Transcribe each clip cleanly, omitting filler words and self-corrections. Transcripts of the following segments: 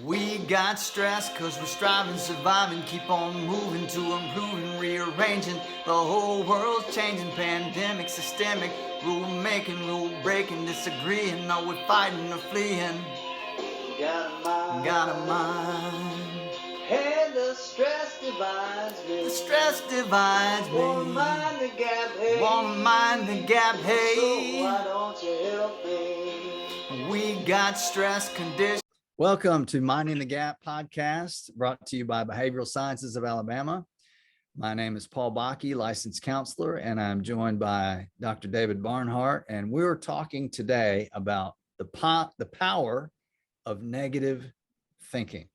We got stress cause we're striving, surviving, keep on moving to improving, rearranging. The whole world's changing, pandemic, systemic, rule making, rule breaking, disagreeing, are we fighting or fleeing? Got a mind. Hey, the stress divides me. The stress divides me. Wanna mind the gap, hey. Wanna mind the gap, hey. So why don't you help me? We got stress conditions. Welcome to Minding the Gap podcast, brought to you by Behavioral Sciences of Alabama. My name is Paul Bakke, licensed counselor, and I'm joined by Dr. David Barnhart. And we're talking today about the power of negative thinking.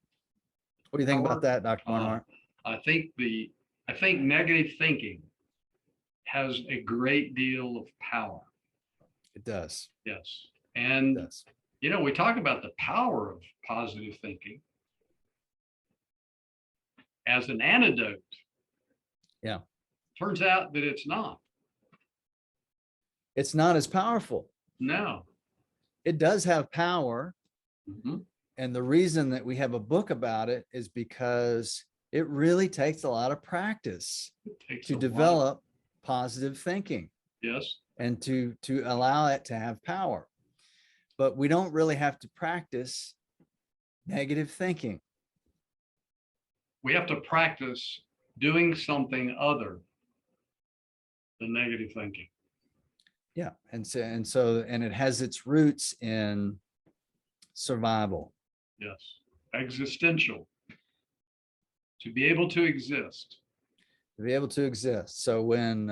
What do you think about that, Dr. Barnhart? I think negative thinking has a great deal of power. It does. Yes. And, It does. you know, we talk about the power of positive thinking as an antidote. Yeah. Turns out that it's not. It's not as powerful. No. It does have power. Mm-hmm. And the reason that we have a book about it is because it really takes a lot of practice to develop positive thinking. Yes. And to allow it to have power. But we don't really have to practice negative thinking. We have to practice doing something other than negative thinking. Yeah. And it has its roots in survival. Yes. Existential. To be able to exist. To be able to exist. So when,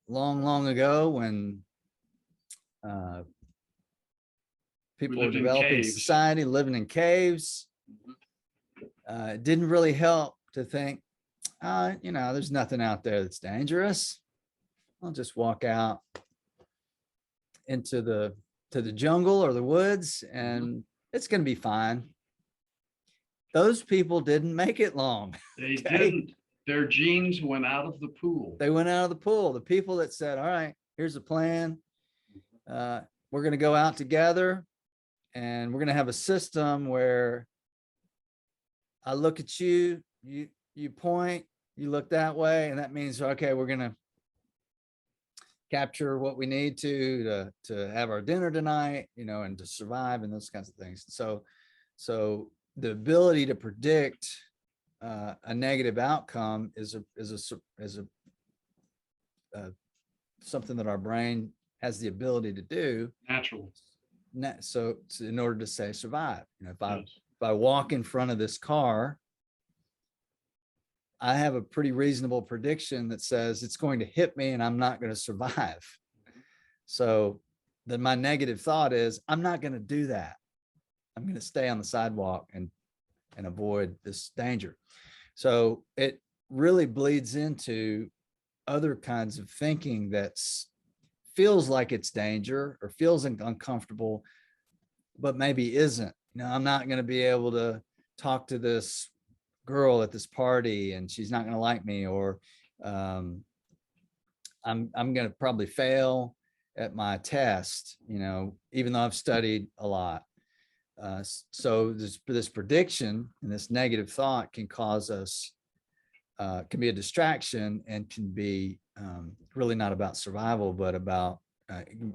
long ago when people were developing society, living in caves, it didn't really help to think, there's nothing out there that's dangerous. I'll just walk out into the jungle or the woods and it's going to be fine. Those people didn't make it long. They didn't. Their genes went out of the pool. They went out of the pool. The people that said, all right, here's a plan. We're going to go out together and we're going to have a system where I look at you, you point, you look that way. And that means, okay, we're going to capture what we need to have our dinner tonight, and to survive and those kinds of things. So the ability to predict a negative outcome is something that our brain has the ability to do naturally. So in order to say survive, if I walk in front of this car, I have a pretty reasonable prediction that says it's going to hit me and I'm not going to survive. So then my negative thought is, I'm not going to do that. I'm going to stay on the sidewalk and avoid this danger. So it really bleeds into other kinds of thinking that feels like it's danger or feels uncomfortable, but maybe isn't. I'm not going to be able to talk to this girl at this party and she's not going to like me, or I'm going to probably fail at my test, even though I've studied a lot. So this prediction and this negative thought can cause us, can be a distraction and can be really not about survival, but about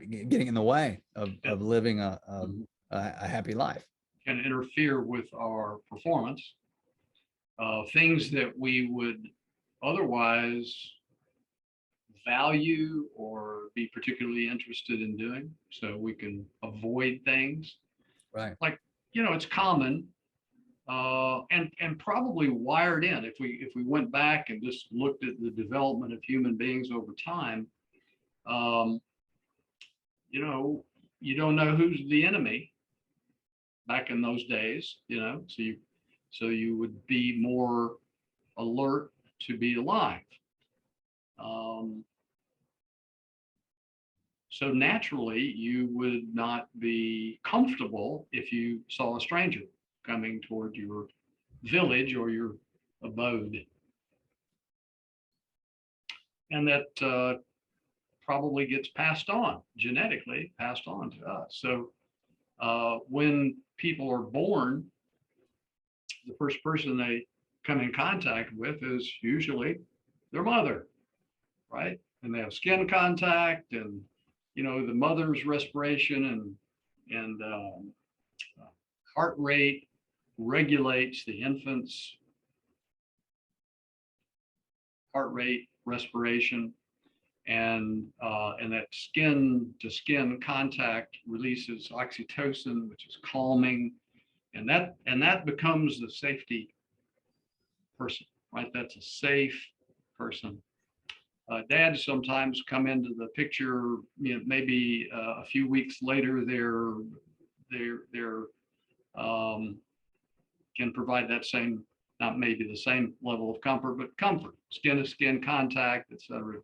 getting in the way of living a happy life. Can interfere with our performance, things that we would otherwise value or be particularly interested in doing, so we can avoid things. Right. Like, it's common and probably wired in. If we went back and just looked at the development of human beings over time, you don't know who's the enemy back in those days, so you would be more alert to be alive. So naturally, you would not be comfortable if you saw a stranger coming toward your village or your abode. And that probably gets genetically passed on to us. So When people are born, the first person they come in contact with is usually their mother, right? And they have skin contact, and the mother's respiration and heart rate regulates the infant's heart rate, respiration, and that skin to skin contact releases oxytocin, which is calming, and that becomes the safety person, right? That's a safe person. Dads sometimes come into the picture, maybe a few weeks later, they're can provide that same, not maybe the same level of comfort, but comfort, skin to skin contact, etc.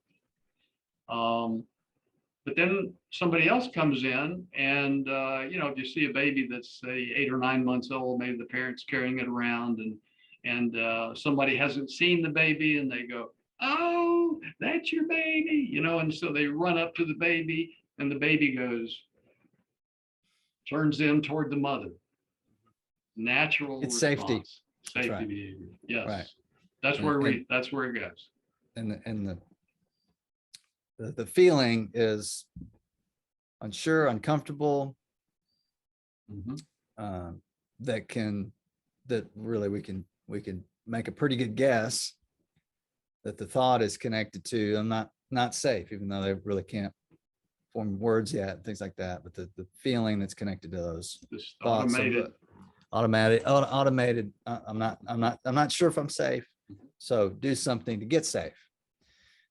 But then somebody else comes in, and if you see a baby that's say 8 or 9 months old, maybe the parent's carrying it around, and somebody hasn't seen the baby, and they go, "Oh, that's your baby," and so they run up to the baby, and the baby turns in toward the mother. Natural It's response. safety. Safety right. behavior. Yes. Right. That's where it goes. And the feeling is unsure, uncomfortable, that really we can make a pretty good guess that the thought is connected to I'm not safe, even though they really can't form words yet, things like that. But the feeling that's connected to those This thoughts automated. I'm not sure if I'm safe, so do something to get safe.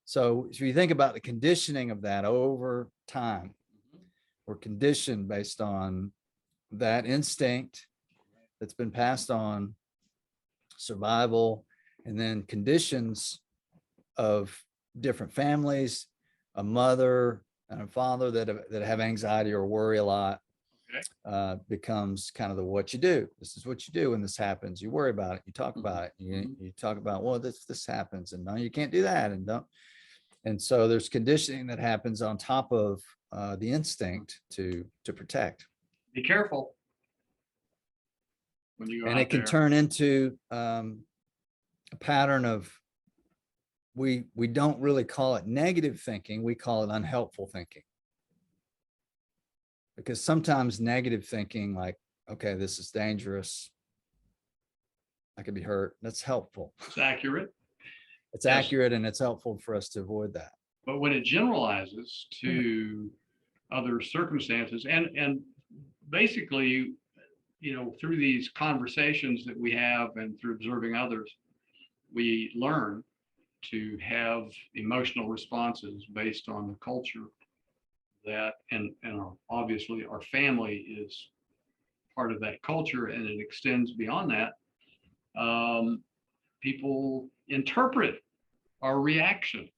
So if you think about the conditioning of that over time, we're conditioned based on that instinct that's been passed on, survival, and then conditions of different families, a mother and a father that have anxiety or worry a lot. Okay. Becomes kind of what you do. This is what you do when this happens. You worry about it. You talk about it. You talk about, well, this happens, and no, you can't do that, and don't. And so there's conditioning that happens on top of the instinct to protect. Be careful when you go And out it can there. turn into a pattern of we don't really call it negative thinking. We call it unhelpful thinking. Because sometimes negative thinking, like, okay, this is dangerous, I could be hurt, that's helpful. It's accurate. It's accurate, and it's helpful for us to avoid that. But when it generalizes to other circumstances, and basically, through these conversations that we have and through observing others, we learn to have emotional responses based on the culture that, and obviously our family is part of that culture, and it extends beyond that. People interpret our reaction,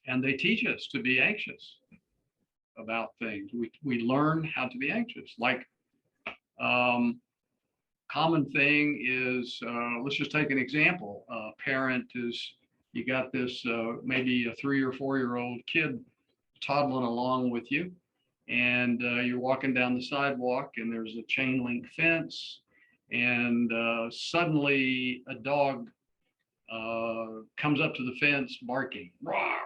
and they teach us to be anxious about things. We learn how to be anxious. Like, common thing is, let's just take an example. Parent is, you got this maybe a 3 or 4-year-old kid toddling along with you, and you're walking down the sidewalk, and there's a chain link fence, and suddenly a dog comes up to the fence barking, "Rawr,"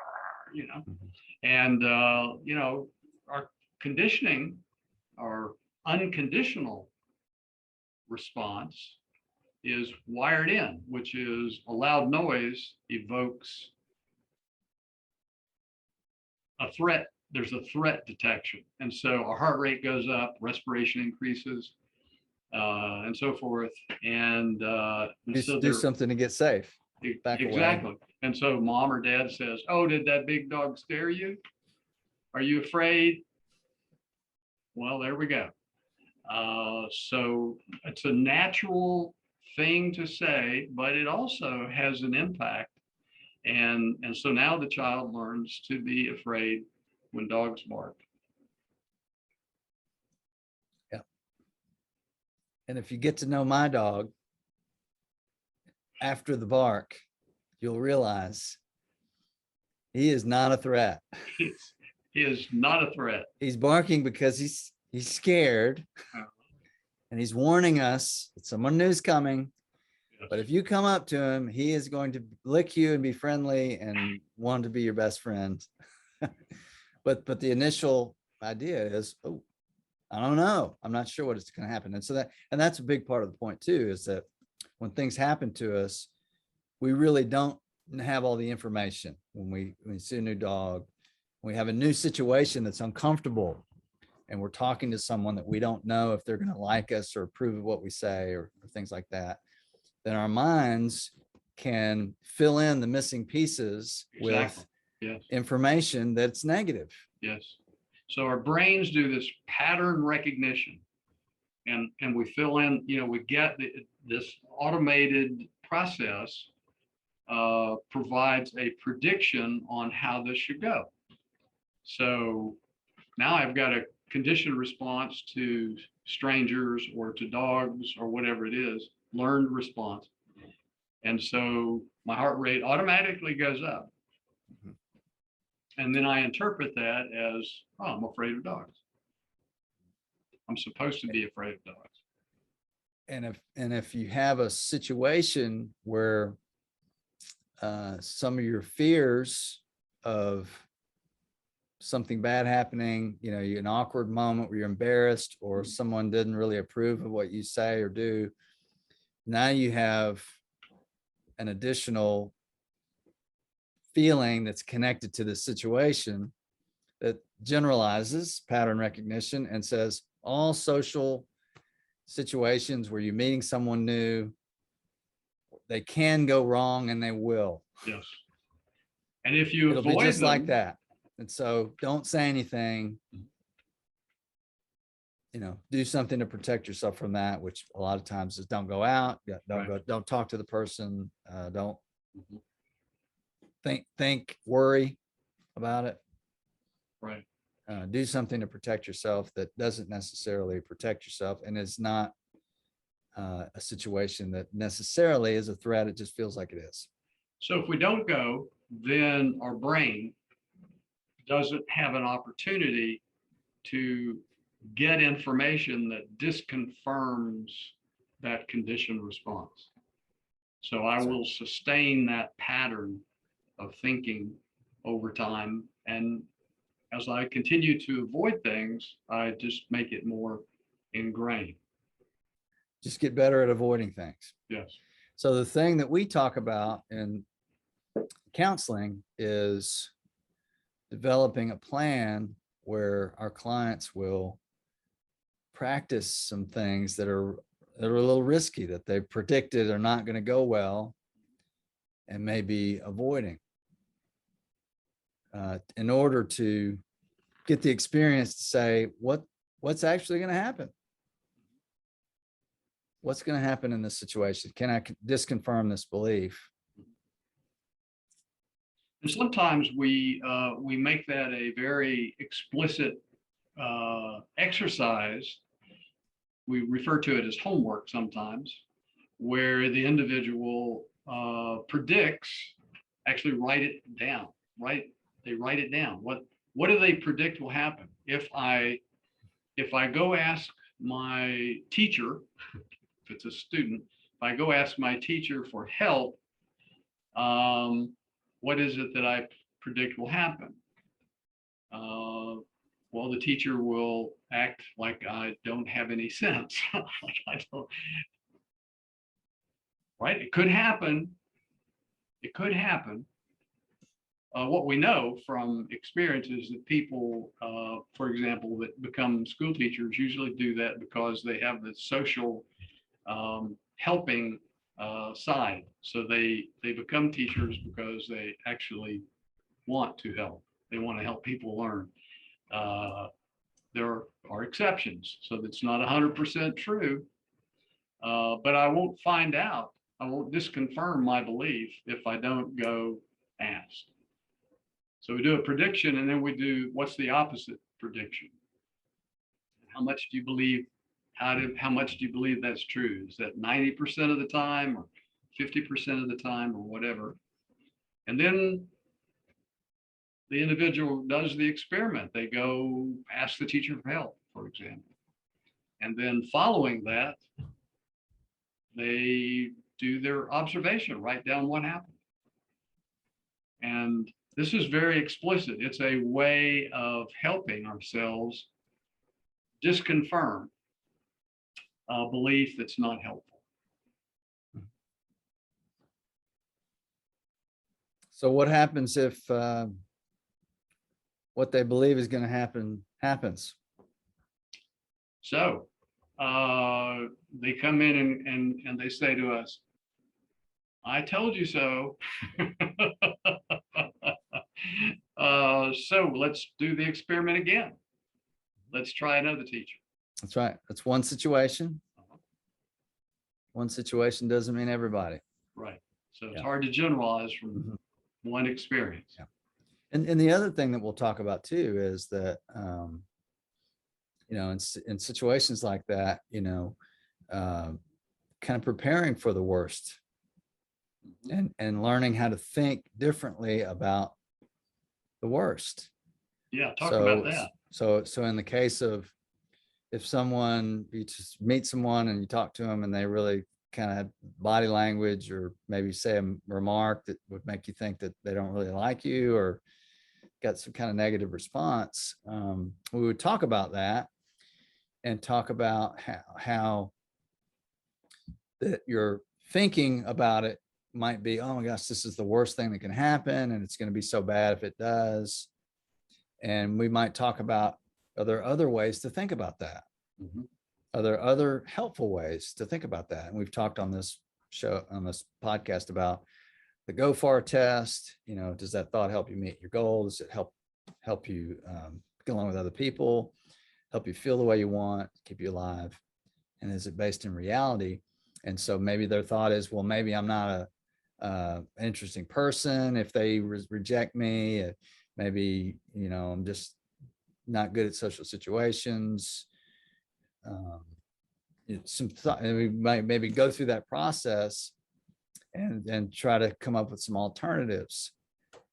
and our conditioning, our unconditional response is wired in, which is a loud noise evokes a threat. There's a threat detection, and so our heart rate goes up, respiration increases, and so forth. And so do something to get safe. Back exactly. away. And so mom or dad says, "Oh, did that big dog scare you? Are you afraid?" Well, there we go. So it's a natural thing to say, but it also has an impact. And so now the child learns to be afraid when dogs bark. Yeah. And if you get to know my dog after the bark, you'll realize he is not a threat. He is not a threat. He's barking because He's scared and he's warning us that someone new's coming. But if you come up to him, he is going to lick you and be friendly and want to be your best friend. but the initial idea is, oh, I don't know. I'm not sure what is going to happen. And that's a big part of the point too, is that when things happen to us, we really don't have all the information. When we see a new dog, we have a new situation that's uncomfortable, and we're talking to someone that we don't know if they're going to like us or approve of what we say or things like that, then our minds can fill in the missing pieces with information that's negative. Yes. So our brains do this pattern recognition, and we fill in, we get this automated process provides a prediction on how this should go. So now I've got a conditioned response to strangers or to dogs or whatever it is, learned response. And so my heart rate automatically goes up. And then I interpret that as, oh, I'm afraid of dogs. I'm supposed to be afraid of dogs. And if you have a situation where some of your fears of something bad happening, an awkward moment where you're embarrassed or someone didn't really approve of what you say or do, now you have an additional feeling that's connected to the situation that generalizes pattern recognition and says all social situations where you're meeting someone new, they can go wrong and they will. Yes. And if you it'll be avoid just them, like that. And so don't say anything, do something to protect yourself from that, which a lot of times is don't go out, don't talk to the person, don't think, worry about it. Right. Do something to protect yourself that doesn't necessarily protect yourself and is not a situation that necessarily is a threat. It just feels like it is. So if we don't go, then our brain doesn't have an opportunity to get information that disconfirms that conditioned response. So I will sustain that pattern of thinking over time. And as I continue to avoid things, I just make it more ingrained. Just get better at avoiding things. Yes. So the thing that we talk about in counseling is developing a plan where our clients will practice some things that are a little risky, that they predicted are not going to go well and maybe avoiding in order to get the experience to say what's actually going to happen. What's going to happen in this situation? Can I disconfirm this belief? And sometimes we make that a very explicit exercise. We refer to it as homework sometimes, where the individual predicts, actually write it down, right? They write it down. What do they predict will happen? If I go ask my teacher, if it's a student, if I go ask my teacher for help, what is it that I predict will happen? Well, the teacher will act like I don't have any sense. Like I don't, right? It could happen. It could happen. What we know from experience is that people, for example, that become school teachers usually do that because they have the social helping side. So they become teachers because they actually want to help. They want to help people learn. There are exceptions, so that's not 100% true. But I won't find out. I won't disconfirm my belief if I don't go ask. So we do a prediction, and then we do what's the opposite prediction. How much do you believe? How much do you believe that's true? Is that 90% of the time, or 50% of the time, or whatever? And then the individual does the experiment. They go ask the teacher for help for example. And then following that, they do their observation, write down what happened. And this is very explicit. It's a way of helping ourselves disconfirm a belief that's not helpful. So what happens if what they believe is going to happen happens? So they come in and they say to us, I told you so. So let's do the experiment again. Let's try another teacher. That's right. That's one situation. One situation doesn't mean everybody. Right. So it's Yeah. hard to generalize from Mhm. one experience. Yeah. And the other thing that we'll talk about too is that, you know, in situations like that, you know, kind of preparing for the worst and learning how to think differently about the worst. Yeah, talk about that. So in the case of if someone, you just meet someone and you talk to them and they really kind of have body language or maybe say a remark that would make you think that they don't really like you or got some kind of negative response, we would talk about that and talk about how that your thinking about it might be, oh my gosh, this is the worst thing that can happen and it's going to be so bad if it does. And we might talk about other ways to think about that. Mhm. Other helpful ways to think about that. And we've talked on this show, on this podcast, about the go far test. You know, does that thought help you meet your goal? Does it help you get along with other people, help you feel the way you want, keep you alive? And is it based in reality? And so maybe their thought is, well, maybe I'm not an interesting person if they reject me. Maybe, you know, I'm just not good at social situations. Some thought, and we might maybe go through that process and try to come up with some alternatives.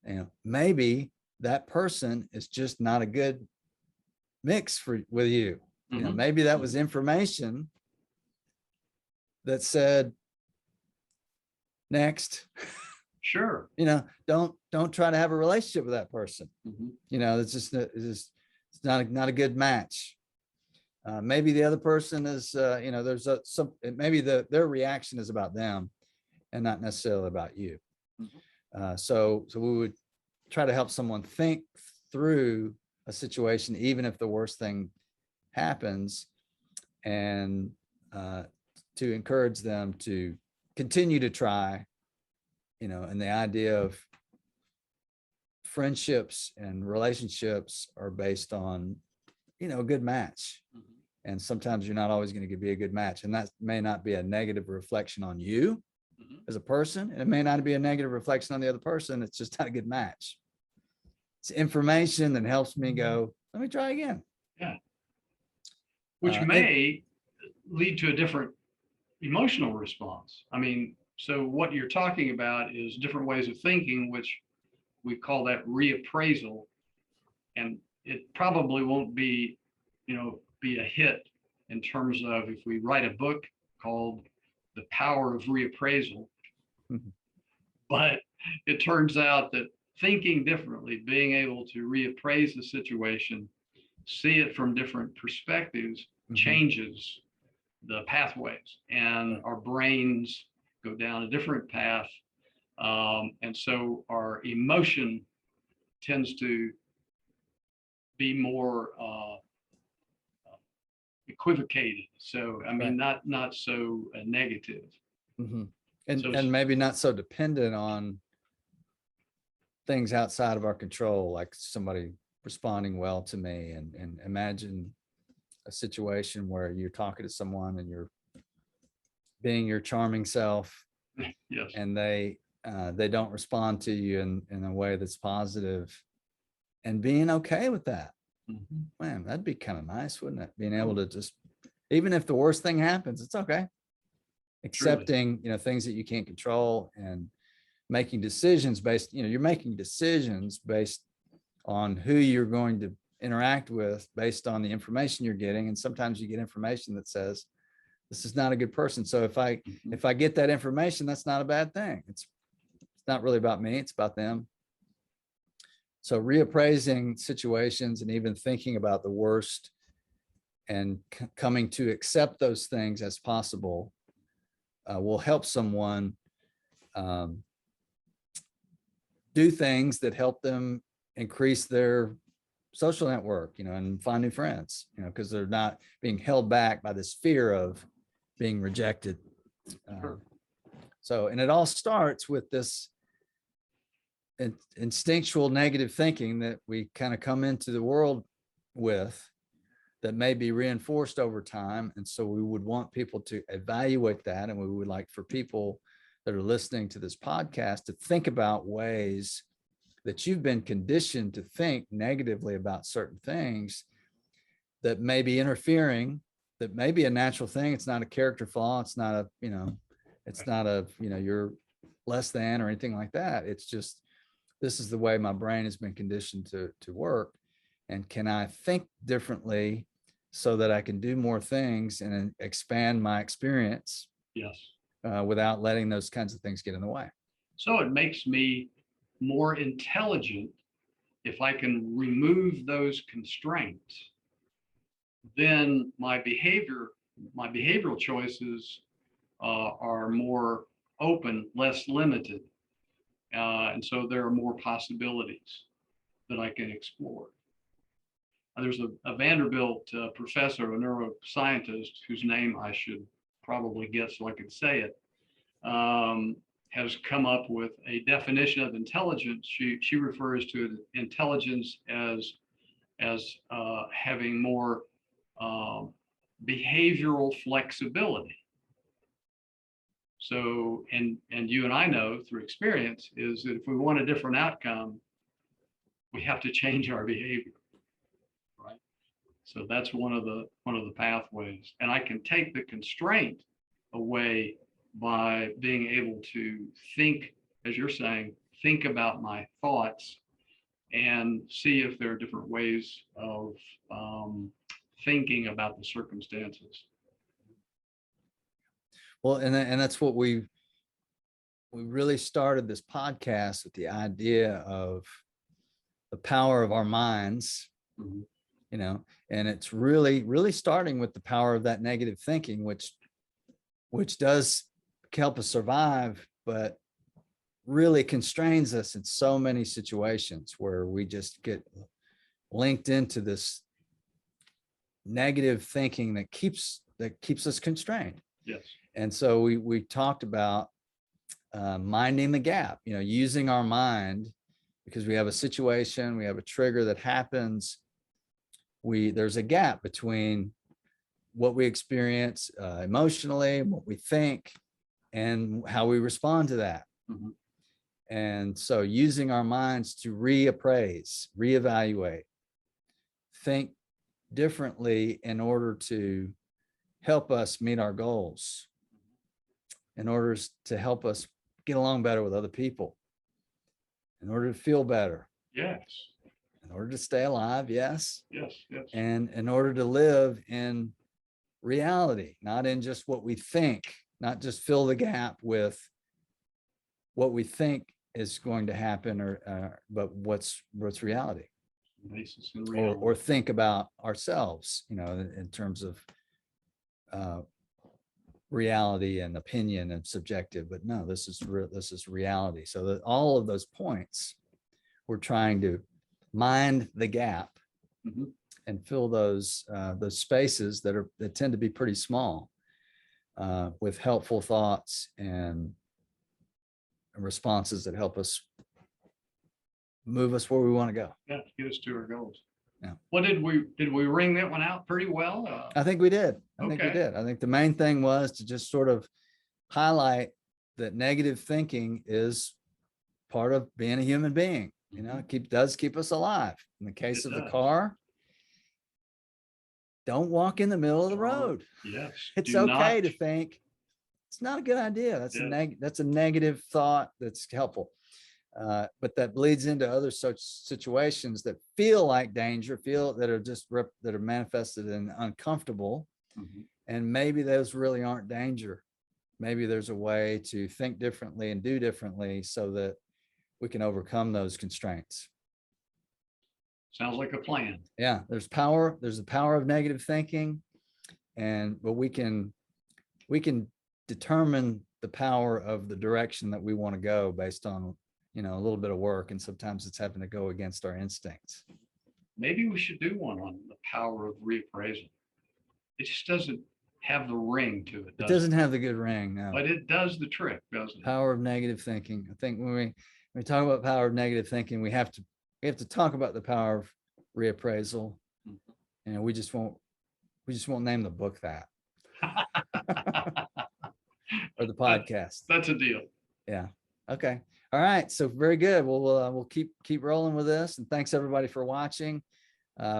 And maybe that person is just not a good mix with you. You know, maybe that was information that said, next. Sure. You know, don't try to have a relationship with that person. Mhm. You know, it's not a good match. Maybe the other person is, you know, there's maybe their reaction is about them and not necessarily about you. So we would try to help someone think through a situation, even if the worst thing happens, and to encourage them to continue to try, you know. And the idea of friendships and relationships are based on, you know, a good match. And sometimes you're not always going to be a good match. And that may not be a negative reflection on you as a person. And it may not be a negative reflection on the other person. It's just not a good match. It's information that helps me go, let me try again. Yeah. Which may lead to a different emotional response. I mean, so what you're talking about is different ways of thinking, which we call that reappraisal. And it probably won't be, you know, be a hit in terms of if we write a book called The Power of Reappraisal. But it turns out that thinking differently, being able to reappraise the situation, see it from different perspectives, changes the pathways, and our brains go down a different path. And so our emotion tends to be more equivocated. So, I mean, not so negative. And maybe not so dependent on things outside of our control, like somebody responding well to me. And imagine a situation where you're talking to someone and you're being your charming self. Yes. And they don't respond to you in a way that's positive, and being okay with that. Man, that'd be kind of nice, wouldn't it? Being able to just, even if the worst thing happens, it's okay. Accepting, you know, things that you can't control, and making decisions based, you know, you're making decisions based on who you're going to interact with based on the information you're getting. And sometimes you get information that says, this is not a good person. So if I get that information, that's not a bad thing. It's not really about me, it's about them. So reappraising situations and even thinking about the worst and coming to accept those things as possible will help someone do things that help them increase their social network, and find new friends, because they're not being held back by this fear of being rejected. And it all starts with this instinctual negative thinking that we kind of come into the world with that may be reinforced over time. And so we would want people to evaluate that. And we would like for people that are listening to this podcast to think about ways that you've been conditioned to think negatively about certain things that may be interfering, that may be a natural thing. It's not a character flaw. It's not a, it's not a, you're less than or anything like that. It's just, this is the way my brain has been conditioned to work. And can I think differently so that I can do more things and expand my experience? Yes. Without letting those kinds of things get in the way. So it makes me more intelligent if I can remove those constraints. Then my behavioral choices are more open, less limited. And so there are more possibilities that I can explore. There's a Vanderbilt professor, a neuroscientist, whose name I should probably get so I could say it, has come up with a definition of intelligence. She refers to intelligence as having more behavioral flexibility. So, and you and I know through experience is that if we want a different outcome, we have to change our behavior, right? So that's one of the pathways. And I can take the constraint away by being able to think, as you're saying, think about my thoughts and see if there are different ways of thinking about the circumstances. Well, and that's what we really started this podcast with, the idea of the power of our minds, and it's really starting with the power of that negative thinking, which does help us survive, but really constrains us in so many situations where we just get linked into this negative thinking that keeps us constrained. Yes. And so we talked about minding the gap, using our mind, because we have a situation, we have a trigger that happens. There's a gap between what we experience emotionally, what we think, and how we respond to that. And so using our minds to reappraise, reevaluate, think differently in order to help us meet our goals, in order to help us get along better with other people, in order to feel better. Yes. In order to stay alive. Yes. Yes. Yes. And in order to live in reality, not in just what we think, not just fill the gap with what we think is going to happen, but what's reality. Basis in reality. Or think about ourselves, in terms of reality and opinion and subjective. But no, this is reality. So that all of those points, we're trying to mind the gap and fill those spaces that tend to be pretty small with helpful thoughts and responses that help us move us where we want to go. Yeah, get us to our goals. Yeah. What did we ring that one out pretty well? I think we did. I think we did. I think the main thing was to just sort of highlight that negative thinking is part of being a human being. It does keep us alive. In the case of the car, don't walk in the middle of the road. Yes. It's okay to think it's not a good idea. That's a negative thought that's helpful. But that bleeds into other such situations that feel like danger, feel that are just that are manifested in uncomfortable. Mhm. And maybe those really aren't danger. Maybe there's a way to think differently and do differently so that we can overcome those constraints. Sounds like a plan. Yeah, there's power. There's the power of negative thinking, but we can determine the power of the direction that we want to go based on, a little bit of work. And sometimes it's having to go against our instincts. Maybe we should do one on the power of reappraisal. It just doesn't have the ring to it. It doesn't have the good ring, no. But it does the trick, doesn't it? Power of negative thinking. I think when we talk about power of negative thinking, we have to talk about the power of reappraisal. And we just won't name the book that. Or the podcast. That's a deal. Yeah. Okay. All right. So very good. We'll keep rolling with this. And thanks everybody for watching.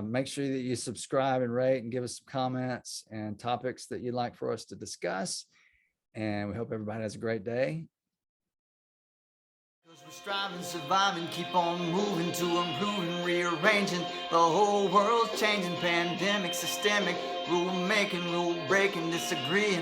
Make sure that you subscribe and rate and give us some comments and topics that you'd like for us to discuss. And we hope everybody has a great day. Cause we're striving, surviving, keep on moving to improving, rearranging. The whole world's changing, pandemic, systemic, rule making, rule breaking, disagreeing.